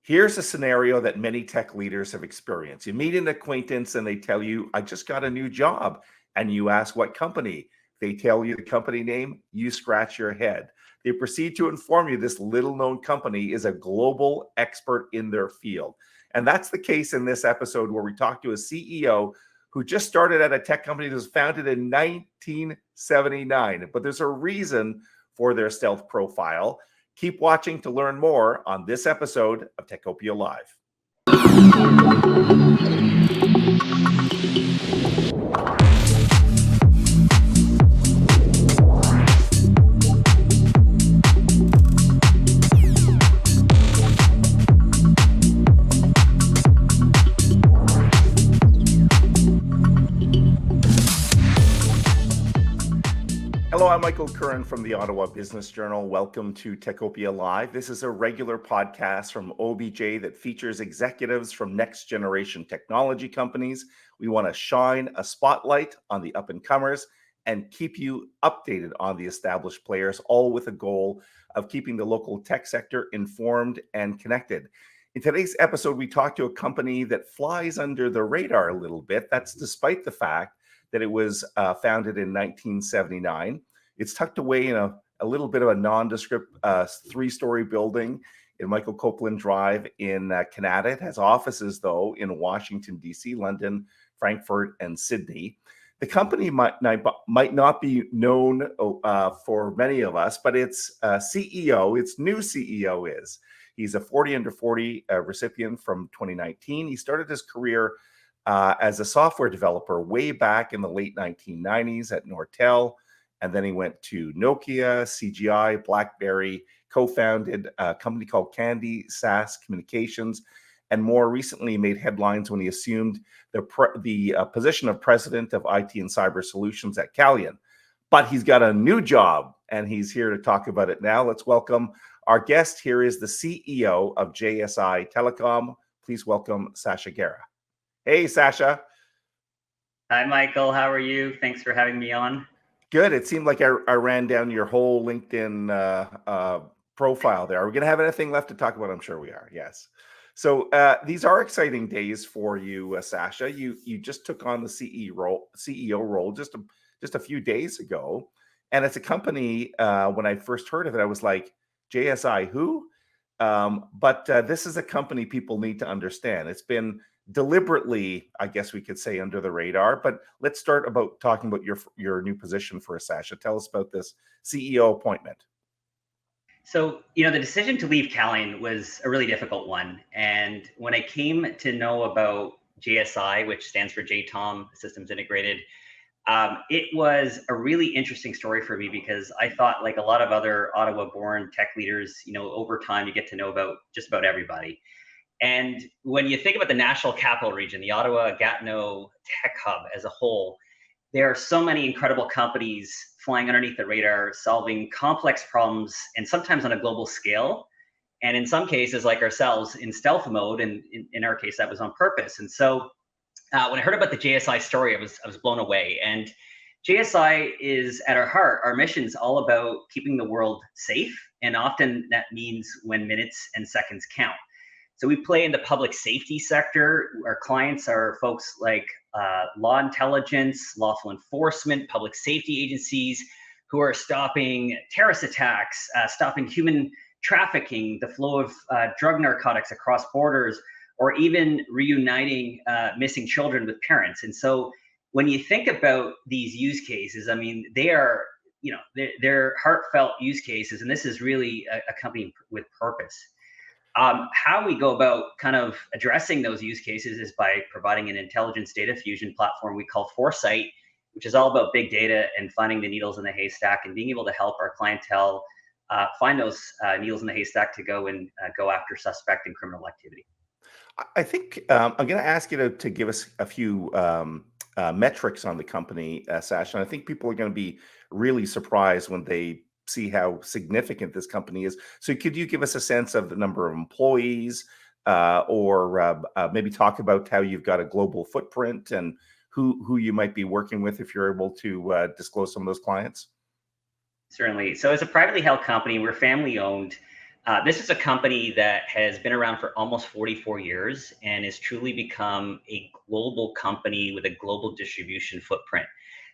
Here's a scenario that many tech leaders have experienced. You meet an acquaintance and they tell you, I just got a new job. And you ask what company. They tell you the company name, you scratch your head. They proceed to inform you this little known company is a global expert in their field. And that's the case in this episode where we talk to a CEO who just started at a tech company that was founded in 1979. But there's a reason for their stealth profile. Keep watching to learn more on this episode of Techopia Live. Hello, I'm Michael Curran from the Ottawa Business Journal. Welcome to Techopia Live. This is a regular podcast from OBJ that features executives from next generation technology companies. We want to shine a spotlight on the up-and-comers and keep you updated on the established players, all with a goal of keeping the local tech sector informed and connected. In today's episode, we talk to a company that flies under the radar a little bit. That's despite the fact that it was founded in 1979. It's tucked away in a little bit of a nondescript three-story building in Michael Copeland Drive in Canada. It has offices, though, in Washington, D.C., London, Frankfurt, and Sydney. The company might not be known for many of us, but its CEO, its new CEO is. He's a 40 under 40 recipient from 2019. He started his career as a software developer way back in the late 1990s at Nortel. And then he went to Nokia, CGI, BlackBerry, co-founded a company called Candy SaaS Communications, and more recently made headlines when he assumed the position of president of IT and cyber solutions at Calian. But he's got a new job, and he's here to talk about it now. Let's welcome our guest. Here is the CEO of JSI Telecom. Please welcome Sacha Gera. Hey, Sacha. Hi, Michael. How are you? Thanks for having me on. Good. It seemed like I ran down your whole LinkedIn profile there. Are we going to have anything left to talk about? I'm sure we are. Yes. So these are exciting days for you, Sacha. You just took on the CEO role just a few days ago, and it's a company. When I first heard of it, I was like, JSI who? But this is a company people need to understand. It's been deliberately, I guess we could say, under the radar. But let's start about talking about your new position for Sacha. Tell us about this CEO appointment. So, the decision to leave Calian was a really difficult one. And when I came to know about JSI, which stands for JTOM, Systems Integrated, it was a really interesting story for me because I thought, like a lot of other Ottawa-born tech leaders, over time you get to know about just about everybody. And when you think about the National Capital Region, the Ottawa-Gatineau tech hub as a whole, there are so many incredible companies flying underneath the radar, solving complex problems, and sometimes on a global scale. And in some cases, like ourselves, in stealth mode, and in our case, that was on purpose. And so when I heard about the JSI story, I was blown away. And JSI is, at our heart, our mission is all about keeping the world safe. And often that means when minutes and seconds count. So we play in the public safety sector. Our clients are folks like law intelligence, lawful enforcement, public safety agencies who are stopping terrorist attacks, stopping human trafficking, the flow of drug narcotics across borders, or even reuniting missing children with parents. And so when you think about these use cases, I mean, they are, they're heartfelt use cases, and this is really a company with purpose. How we go about kind of addressing those use cases is by providing an intelligence data fusion platform we call Foresight, which is all about big data and finding the needles in the haystack and being able to help our clientele find those needles in the haystack to go and go after suspect and criminal activity. I think I'm going to ask you to give us a few metrics on the company, Sacha. And I think people are going to be really surprised when they see how significant this company is. So could you give us a sense of the number of employees or maybe talk about how you've got a global footprint and who you might be working with if you're able to disclose some of those clients? Certainly. So as a privately held company, we're family owned. This is a company that has been around for almost 44 years and has truly become a global company with a global distribution footprint.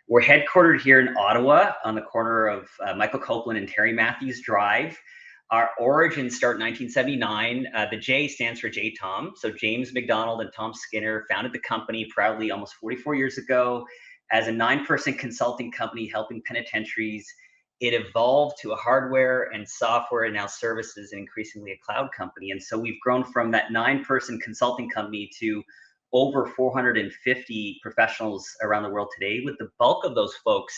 We're headquartered here in Ottawa on the corner of Michael Copeland and Terry Matthews Drive. Our origins start in 1979. The J stands for JTOM. So James McDonald and Tom Skinner founded the company proudly almost 44 years ago as a 9-person consulting company helping penitentiaries. It evolved to a hardware and software and now services and increasingly a cloud company. And so we've grown from that 9-person consulting company to over 450 professionals around the world today, with the bulk of those folks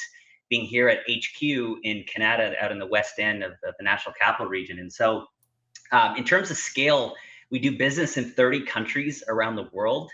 being here at HQ in Canada, out in the west end of the National Capital Region. And so in terms of scale, we do business in 30 countries around the world.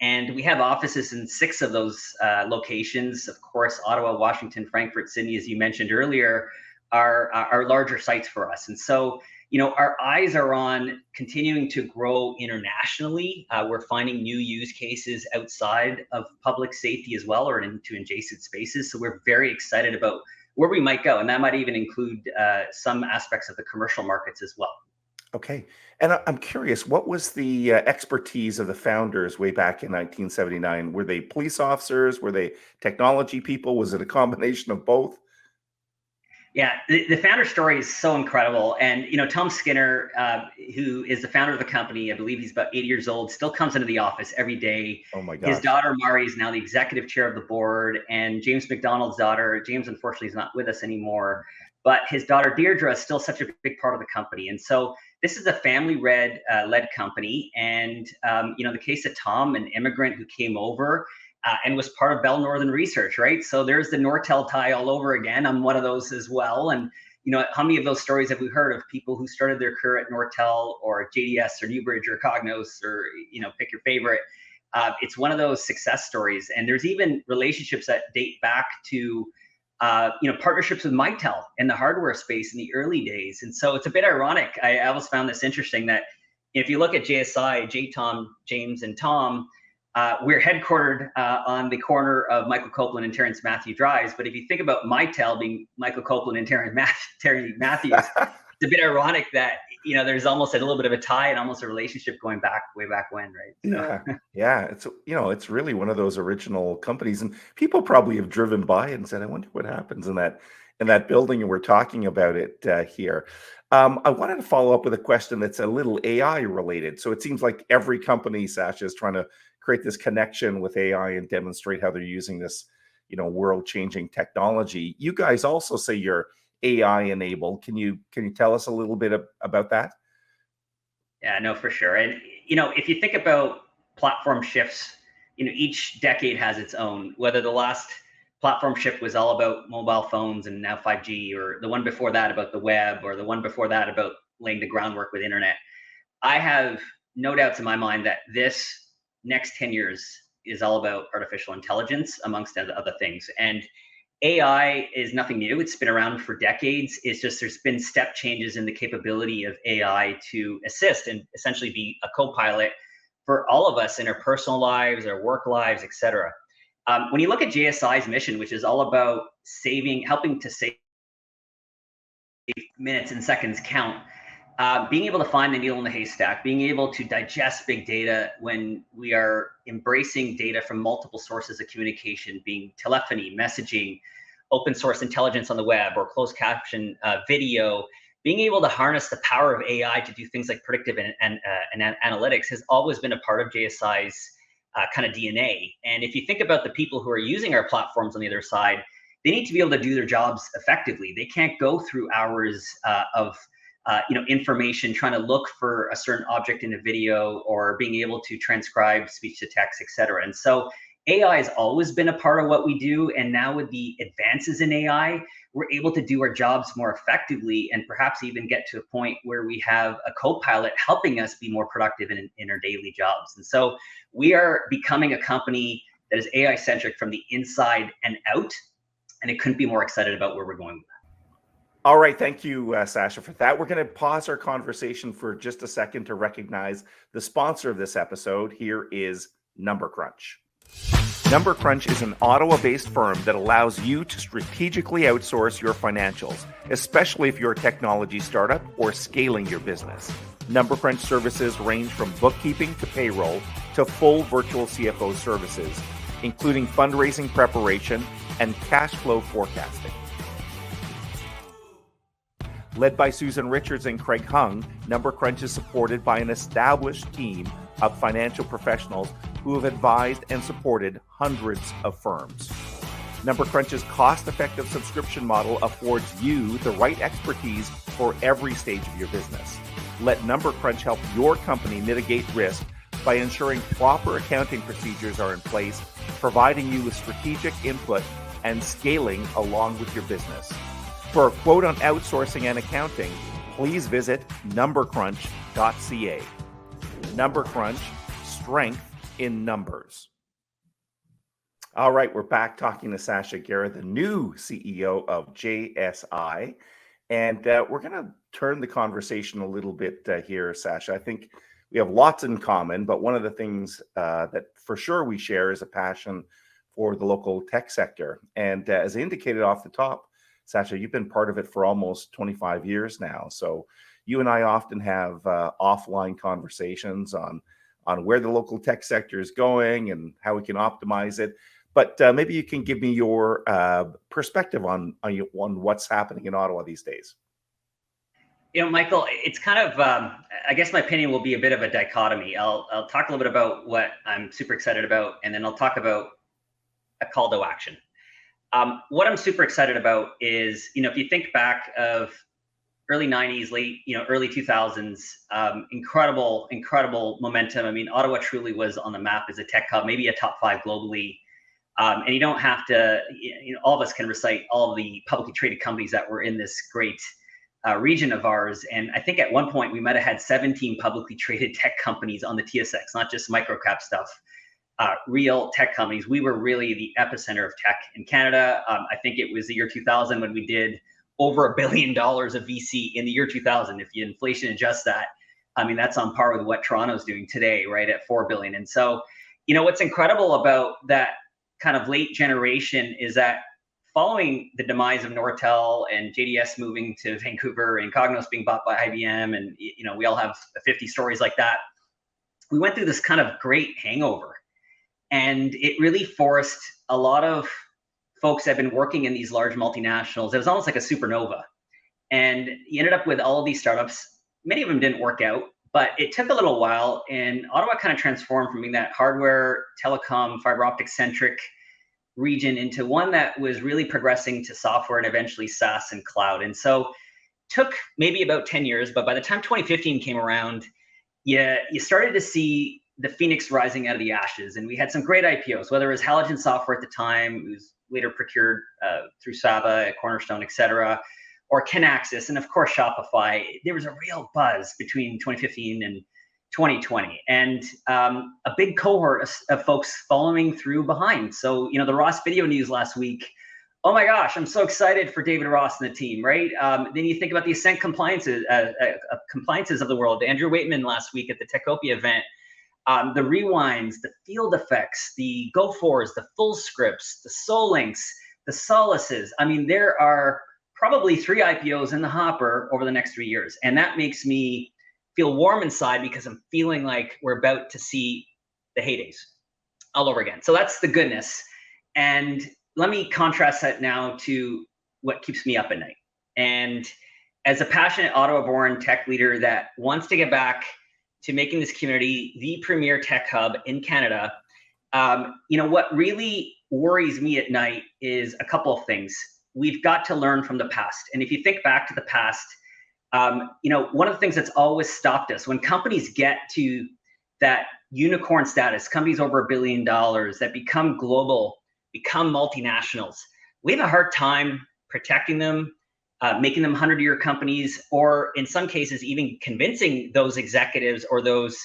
And we have offices in 6 of those locations. Of course, Ottawa, Washington, Frankfurt, Sydney, as you mentioned earlier, are larger sites for us. And so, our eyes are on continuing to grow internationally. We're finding new use cases outside of public safety as well, or into adjacent spaces. So we're very excited about where we might go. And that might even include some aspects of the commercial markets as well. Okay. And I'm curious, what was the expertise of the founders way back in 1979? Were they police officers? Were they technology people? Was it a combination of both? Yeah, the founder story is so incredible. And, Tom Skinner, who is the founder of the company, I believe he's about 80 years old, still comes into the office every day. Oh my His gosh. daughter, Mari, is now the executive chair of the board. And James McDonald's daughter, James, unfortunately, is not with us anymore. But his daughter, Deirdre, is still such a big part of the company. And so this is a family-led company. And, the case of Tom, an immigrant who came over, and was part of Bell Northern Research, right? So there's the Nortel tie all over again. I'm one of those as well. And, how many of those stories have we heard of people who started their career at Nortel or JDS or Newbridge or Cognos or, pick your favorite. It's one of those success stories. And there's even relationships that date back to, partnerships with Mitel in the hardware space in the early days. And so it's a bit ironic. I always found this interesting that if you look at JSI, JTOM, James and Tom, we're headquartered on the corner of Michael Copeland and Terrence Matthew Drives. But if you think about Mitel being Michael Copeland and Terry Matthews, it's a bit ironic that, there's almost a little bit of a tie and almost a relationship going back way back when, right? Yeah. Yeah. It's really one of those original companies. And people probably have driven by and said, I wonder what happens in that building. And we're talking about it here. I wanted to follow up with a question that's a little AI related. So it seems like every company, Sacha, is trying to create this connection with AI and demonstrate how they're using this, world-changing technology. You guys also say you're AI enabled. Can you tell us a little bit about that? Yeah, no, for sure. And, if you think about platform shifts, each decade has its own, whether the last platform shift was all about mobile phones and now 5G, or the one before that about the web, or the one before that about laying the groundwork with internet. I have no doubts in my mind that this next 10 years is all about artificial intelligence, amongst other things. And AI is nothing new. It's been around for decades. It's just there's been step changes in the capability of AI to assist and essentially be a co-pilot for all of us in our personal lives, our work lives, et cetera. When you look at JSI's mission, which is all about helping to save minutes and seconds count, being able to find the needle in the haystack, being able to digest big data when we are embracing data from multiple sources of communication, being telephony, messaging, open source intelligence on the web, or closed caption video, being able to harness the power of AI to do things like predictive and analytics has always been a part of JSI's kind of DNA. And if you think about the people who are using our platforms on the other side, they need to be able to do their jobs effectively. They can't go through hours of information trying to look for a certain object in a video, or being able to transcribe speech to text, et cetera. And so AI has always been a part of what we do. And now with the advances in AI, we're able to do our jobs more effectively, and perhaps even get to a point where we have a co-pilot helping us be more productive in our daily jobs. And so we are becoming a company that is AI centric from the inside and out. And it couldn't be more excited about where we're going with that. All right. Thank you, Sacha, for that. We're going to pause our conversation for just a second to recognize the sponsor of this episode. Here is Number Crunch. Number Crunch is an Ottawa-based firm that allows you to strategically outsource your financials, especially if you're a technology startup or scaling your business. Number Crunch services range from bookkeeping to payroll to full virtual CFO services, including fundraising preparation and cash flow forecasting. Led by Susan Richards and Craig Hung, Number Crunch is supported by an established team of financial professionals who have advised and supported hundreds of firms. Number Crunch's cost-effective subscription model affords you the right expertise for every stage of your business. Let Number Crunch help your company mitigate risk by ensuring proper accounting procedures are in place, providing you with strategic input and scaling along with your business. For a quote on outsourcing and accounting, please visit numbercrunch.ca. Number Crunch, strength in numbers. All right, we're back talking to Sacha Gera, the new CEO of JSI. And we're going to turn the conversation a little bit here, Sacha. I think we have lots in common, but one of the things that for sure we share is a passion for the local tech sector. And as indicated off the top, Sacha, you've been part of it for almost 25 years now. So you and I often have offline conversations on where the local tech sector is going and how we can optimize it. But maybe you can give me your perspective on what's happening in Ottawa these days. Michael, it's kind of, I guess my opinion will be a bit of a dichotomy. I'll talk a little bit about what I'm super excited about, and then I'll talk about a call to action. What I'm super excited about is, if you think back of early 90s, early 2000s, incredible momentum. I mean, Ottawa truly was on the map as a tech hub, maybe a top 5 globally. And you don't have to, all of us can recite all of the publicly traded companies that were in this great region of ours. And I think at one point we might have had 17 publicly traded tech companies on the TSX, not just microcap stuff. Real tech companies. We were really the epicenter of tech in Canada. I think it was the year 2000 when we did over $1 billion of VC in the year 2000. If you inflation adjust that, I mean, that's on par with what Toronto's doing today, right, at $4 billion. And so, what's incredible about that kind of late generation is that following the demise of Nortel and JDS moving to Vancouver and Cognos being bought by IBM, and we all have 50 stories like that, we went through this kind of great hangover. And it really forced a lot of folks that have been working in these large multinationals. It was almost like a supernova. And you ended up with all of these startups. Many of them didn't work out, but it took a little while. And Ottawa kind of transformed from being that hardware, telecom, fiber optic centric region into one that was really progressing to software and eventually SaaS and cloud. And so it took maybe about 10 years, but by the time 2015 came around, you started to see the phoenix rising out of the ashes. And we had some great IPOs, whether it was Halogen Software at the time, it was later procured through Saba, Cornerstone, et cetera, or Kinaxis, and of course, Shopify. There was a real buzz between 2015 and 2020, and a big cohort of folks following through behind. So, the Ross video news last week, oh my gosh, I'm so excited for David Ross and the team, right? Then you think about the Ascent compliances of the world, Andrew Waitman last week at the Techopia event, the rewinds, the field effects, the go-fors, the full scripts, the Solinks, the Solaces. I mean, there are probably 3 IPOs in the hopper over the next 3 years. And that makes me feel warm inside because I'm feeling like we're about to see the heydays all over again. So that's the goodness. And let me contrast that now to what keeps me up at night. And as a passionate Ottawa-born tech leader that wants to get back to making this community the premier tech hub in Canada, what really worries me at night is a couple of things. We've got to learn from the past. And if you think back to the past, one of the things that's always stopped us when companies get to that unicorn status, companies over $1 billion that become global, become multinationals, we have a hard time protecting them, making them 100-year companies, or in some cases, even convincing those executives or those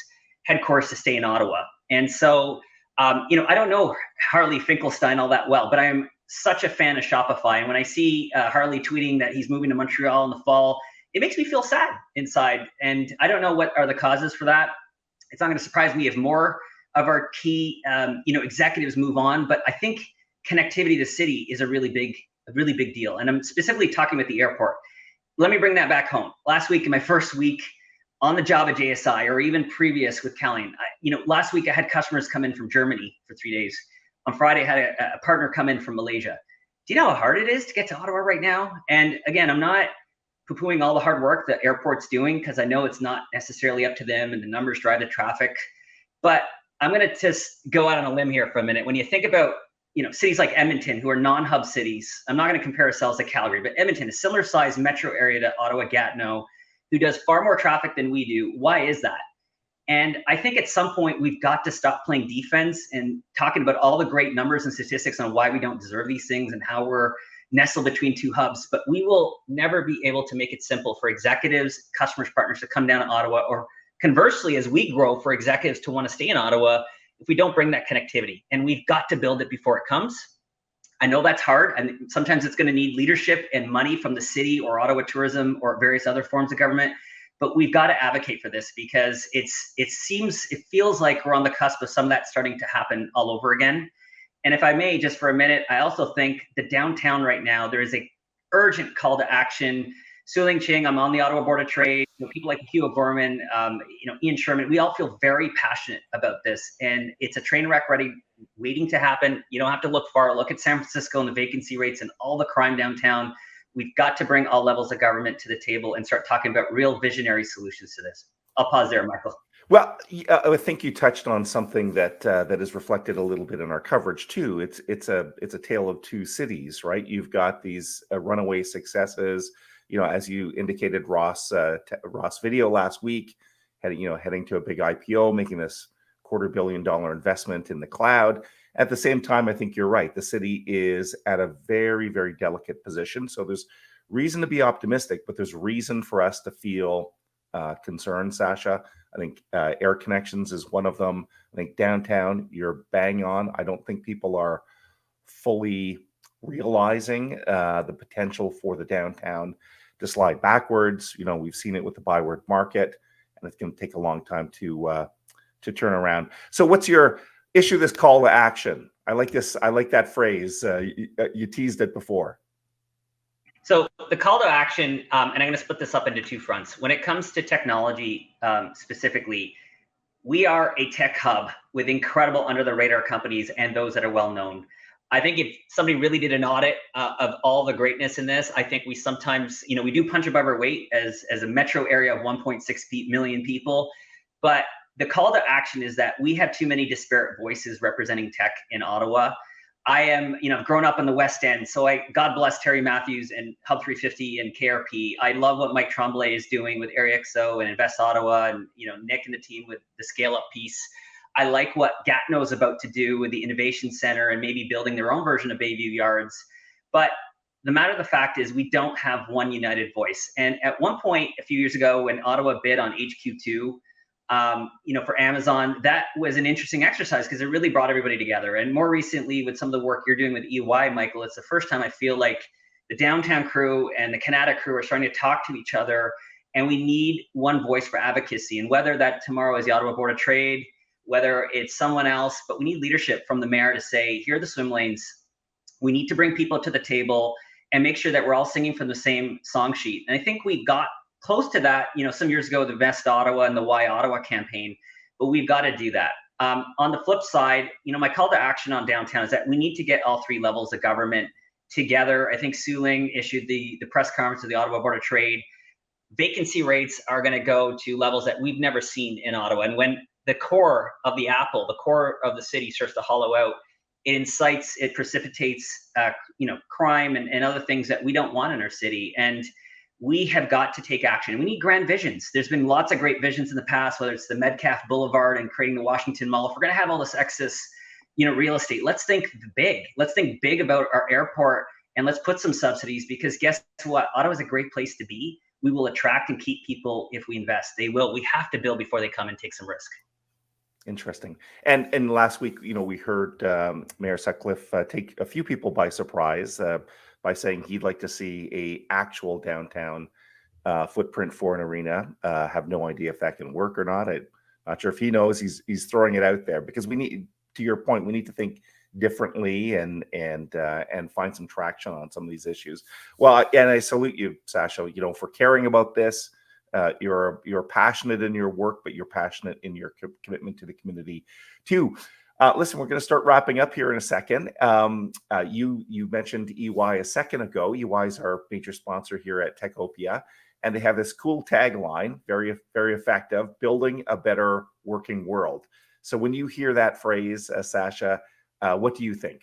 headquarters to stay in Ottawa. And so, I don't know Harley Finkelstein all that well, but I am such a fan of Shopify. And when I see Harley tweeting that he's moving to Montreal in the fall, it makes me feel sad inside. And I don't know what are the causes for that. It's not going to surprise me if more of our key, executives move on, but I think connectivity to the city is a really big deal. And I'm specifically talking about the airport. Let me bring that back home. Last week, in my first week on the job at JSI, or even previous with Calian, last week I had customers come in from Germany for 3 days. On Friday, I had a partner come in from Malaysia. Do you know how hard it is to get to Ottawa right now? And again, I'm not poo-pooing all the hard work the airport's doing, because I know it's not necessarily up to them and the numbers drive the traffic. But I'm going to just go out on a limb here for a minute. When you think about cities like Edmonton, who are non-hub cities, I'm not going to compare ourselves to Calgary, but Edmonton, a similar sized metro area to Ottawa Gatineau, who does far more traffic than we do. Why is that? And I think at some point we've got to stop playing defense and talking about all the great numbers and statistics on why we don't deserve these things and how we're nestled between two hubs. But we will never be able to make it simple for executives, customers, partners to come down to Ottawa, or conversely, as we grow, for executives to want to stay in Ottawa, if we don't bring that connectivity. And we've got to build it before it comes. I know that's hard, and sometimes it's going to need leadership and money from the city or Ottawa Tourism or various other forms of government. But we've got to advocate for this, because it feels like we're on the cusp of some of that starting to happen all over again. And if I may, just for a minute, I also think the downtown right now, there is a urgent call to action. Su Ling Ching, I'm on the Ottawa Board of Trade. People like Hugh Gorman, Ian Sherman, we all feel very passionate about this, and it's a train wreck ready, waiting to happen. You don't have to look far. Look at San Francisco and the vacancy rates and all the crime downtown. We've got to bring all levels of government to the table and start talking about real visionary solutions to this. I'll pause there, Michael. Well, I think you touched on something that is reflected a little bit in our coverage too. It's a tale of two cities, right? You've got these runaway successes. As you indicated, Ross Video last week, heading to a big IPO, making this $250 million investment in the cloud. At the same time, I think you're right. The city is at a very, very delicate position. So there's reason to be optimistic, but there's reason for us to feel concerned, Sacha. I think air connections is one of them. I think downtown, you're bang on. I don't think people are fully realizing the potential for the downtown to slide backwards. We've seen it with the Byward Market, and it's going to take a long time to turn around. So what's your issue? This call to action. I like this. I like that phrase. You teased it before. So the call to action, and I'm going to split this up into two fronts. When it comes to technology specifically, we are a tech hub with incredible under the radar companies and those that are well known. I think if somebody really did an audit of all the greatness in this, I think we sometimes, we do punch above our weight as a metro area of 1.6 million people. But the call to action is that we have too many disparate voices representing tech in Ottawa. I am, grown up in the West End, so God bless Terry Matthews and Hub 350 and KRP. I love what Mike Tremblay is doing with AreaXO and Invest Ottawa, and Nick and the team with the scale up piece. I like what Gatineau is about to do with the Innovation Center and maybe building their own version of Bayview Yards. But the matter of the fact is we don't have one united voice. And at one point a few years ago, when Ottawa bid on HQ2, for Amazon, that was an interesting exercise because it really brought everybody together. And more recently, with some of the work you're doing with EY, Michael, it's the first time I feel like the downtown crew and the Canada crew are starting to talk to each other, and we need one voice for advocacy. And whether that tomorrow is the Ottawa Board of Trade, whether it's someone else, but we need leadership from the mayor to say, here are the swim lanes. We need to bring people to the table and make sure that we're all singing from the same song sheet. And I think we got close to that, some years ago, the Vest Ottawa and the Why Ottawa campaign, but we've got to do that. On the flip side, my call to action on downtown is that we need to get all three levels of government together. I think Su Ling issued the press conference of the Ottawa Board of Trade. Vacancy rates are going to go to levels that we've never seen in Ottawa. And when the core of the apple, the core of the city starts to hollow out, it precipitates, crime and other things that we don't want in our city. And we have got to take action. We need grand visions. There's been lots of great visions in the past, whether it's the Metcalfe Boulevard and creating the Washington Mall. If we're going to have all this excess, real estate, let's think big. Let's think big about our airport, and let's put some subsidies, because guess what? Ottawa's a great place to be. We will attract and keep people if we invest. They will. We have to build before they come and take some risk. Interesting. And last week, we heard Mayor Sutcliffe take a few people by surprise by saying he'd like to see a actual downtown footprint for an arena. Have no idea if that can work or not. Not sure if he knows. He's throwing it out there because we need, to your point, we need to think differently and find some traction on some of these issues. Well, and I salute you, Sacha, for caring about this. You're passionate in your work, but you're passionate in your commitment to the community too. Listen, we're going to start wrapping up here in a second. You mentioned EY a second ago. EY is our major sponsor here at Techopia, and they have this cool tagline, very, very effective: building a better working world. So when you hear that phrase, Sacha, what do you think?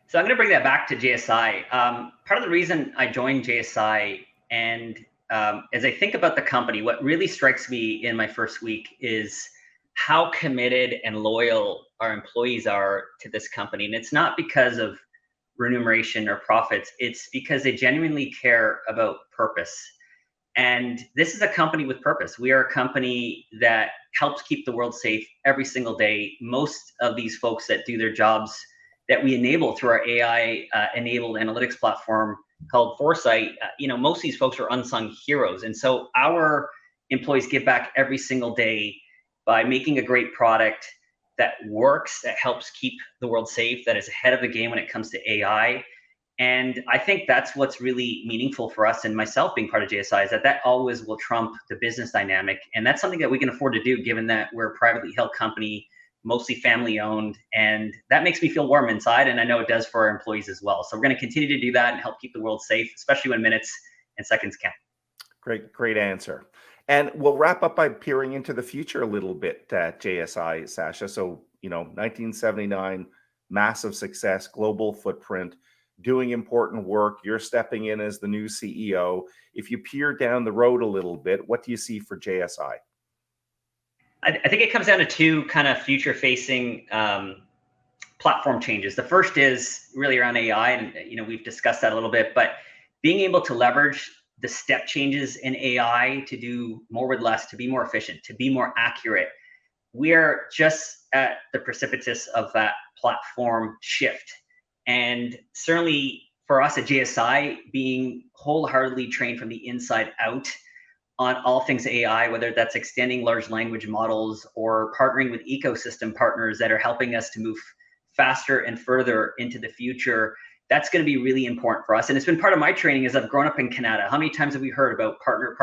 So I'm going to bring that back to JSI. Part of the reason I joined JSI, and as I think about the company, what really strikes me in my first week is how committed and loyal our employees are to this company. And it's not because of remuneration or profits. It's because they genuinely care about purpose. And this is a company with purpose. We are a company that helps keep the world safe every single day. Most of these folks that do their jobs that we enable through our AI enabled analytics platform called Foresight, most of these folks are unsung heroes. And so our employees give back every single day by making a great product that works, that helps keep the world safe, that is ahead of the game when it comes to AI. And I think that's what's really meaningful for us, and myself being part of JSI, is that always will trump the business dynamic. And that's something that we can afford to do, given that we're a privately held company, mostly family owned. And that makes me feel warm inside. And I know it does for our employees as well. So we're going to continue to do that and help keep the world safe, especially when minutes and seconds count. Great answer. And we'll wrap up by peering into the future a little bit at JSI, Sacha. So, 1979, massive success, global footprint, doing important work. You're stepping in as the new CEO. If you peer down the road a little bit, what do you see for JSI? I think it comes down to two kind of future-facing platform changes. The first is really around AI, and we've discussed that a little bit, but being able to leverage the step changes in AI to do more with less, to be more efficient, to be more accurate. We are just at the precipice of that platform shift. And certainly for us at JSI, being wholeheartedly trained from the inside out on all things AI, whether that's extending large language models or partnering with ecosystem partners that are helping us to move faster and further into the future, that's going to be really important for us. And it's been part of my training as I've grown up in Canada. How many times have we heard about partner,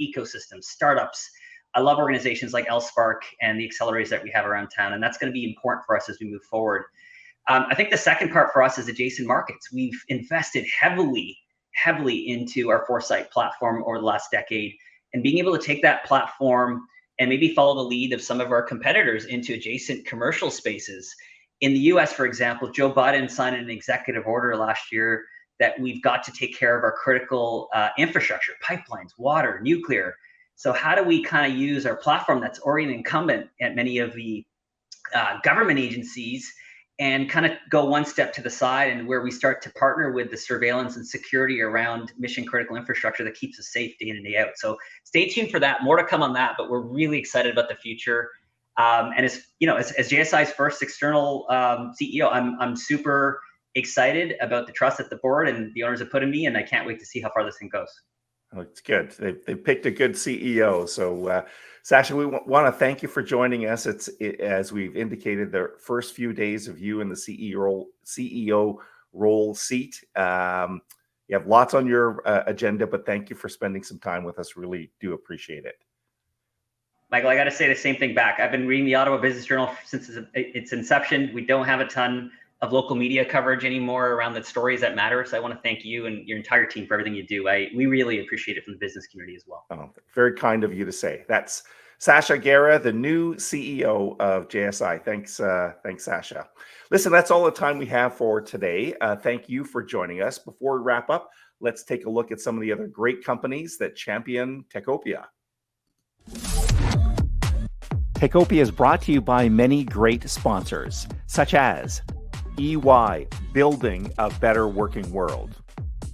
ecosystems, startups? I love organizations like LSpark and the accelerators that we have around town. And that's going to be important for us as we move forward. I think the second part for us is adjacent markets. We've invested heavily into our Foresight platform over the last decade, and being able to take that platform and maybe follow the lead of some of our competitors into adjacent commercial spaces. In the US, for example, Joe Biden signed an executive order last year that we've got to take care of our critical infrastructure, pipelines, water, nuclear. So how do we kind of use our platform that's already incumbent at many of the government agencies and kind of go one step to the side, and where we start to partner with the surveillance and security around mission critical infrastructure that keeps us safe day in and day out. So stay tuned for that. More to come on that, but we're really excited about the future. And as JSI's first external CEO, I'm super excited about the trust that the board and the owners have put in me, and I can't wait to see how far this thing goes. Oh, it's good. They picked a good CEO. So, Sacha, we want to thank you for joining us. As we've indicated, the first few days of you in the CEO role seat. You have lots on your agenda, but thank you for spending some time with us. Really do appreciate it. Michael, I got to say the same thing back. I've been reading the Ottawa Business Journal since its inception. We don't have a ton of local media coverage anymore around the stories that matter. So I want to thank you and your entire team for everything you do. We really appreciate it from the business community as well. Oh, very kind of you to say. That's Sacha Gera, the new CEO of JSI. Thanks, Sacha. Listen, that's all the time we have for today. Thank you for joining us. Before we wrap up, let's take a look at some of the other great companies that champion Techopia. Techopia is brought to you by many great sponsors, such as EY, building a better working world.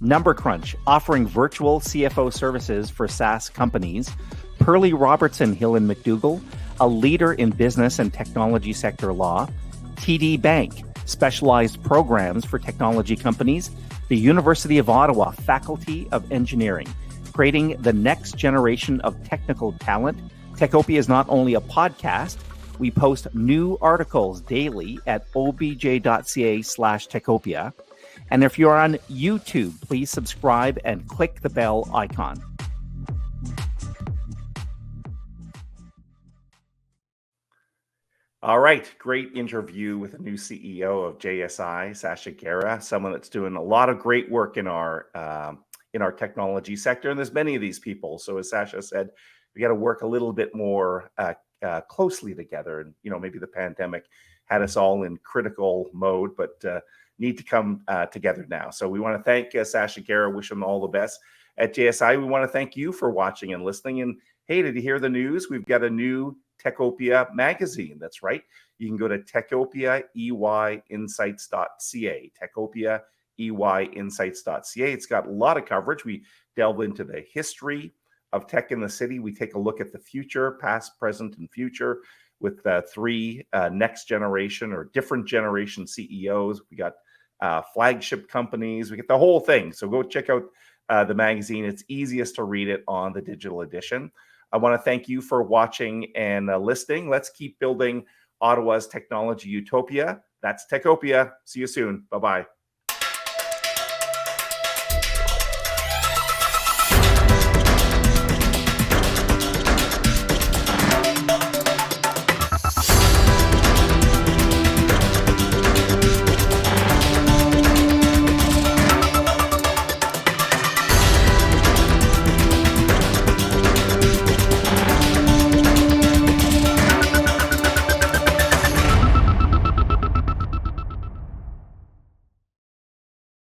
Number Crunch, offering virtual CFO services for SaaS companies. Perley Robertson Hill and McDougall, a leader in business and technology sector law. TD Bank, specialized programs for technology companies. The University of Ottawa Faculty of Engineering, creating the next generation of technical talent Techopia is not only a podcast, we post new articles daily at obj.ca/Techopia. And if you're on YouTube, please subscribe and click the bell icon. All right, great interview with the new CEO of JSI, Sacha Gera, someone that's doing a lot of great work in our technology sector. And there's many of these people. So as Sacha said, we got to work a little bit more closely together. And maybe the pandemic had us all in critical mode, but need to come together now. So we want to thank Sacha Gera. Wish him all the best at JSI. We want to thank you for watching and listening. And hey, did you hear the news? We've got a new Techopia magazine. That's right. You can go to techopiaeyinsights.ca. Techopiaeyinsights.ca. It's got a lot of coverage. We delve into the history of tech in the city. We take a look at the future, past, present, and future with three next generation or different generation CEOs. We got flagship companies. We get the whole thing. So go check out the magazine. It's easiest to read it on the digital edition. I want to thank you for watching and listening. Let's keep building Ottawa's technology utopia. That's Techopia. See you soon. Bye-bye.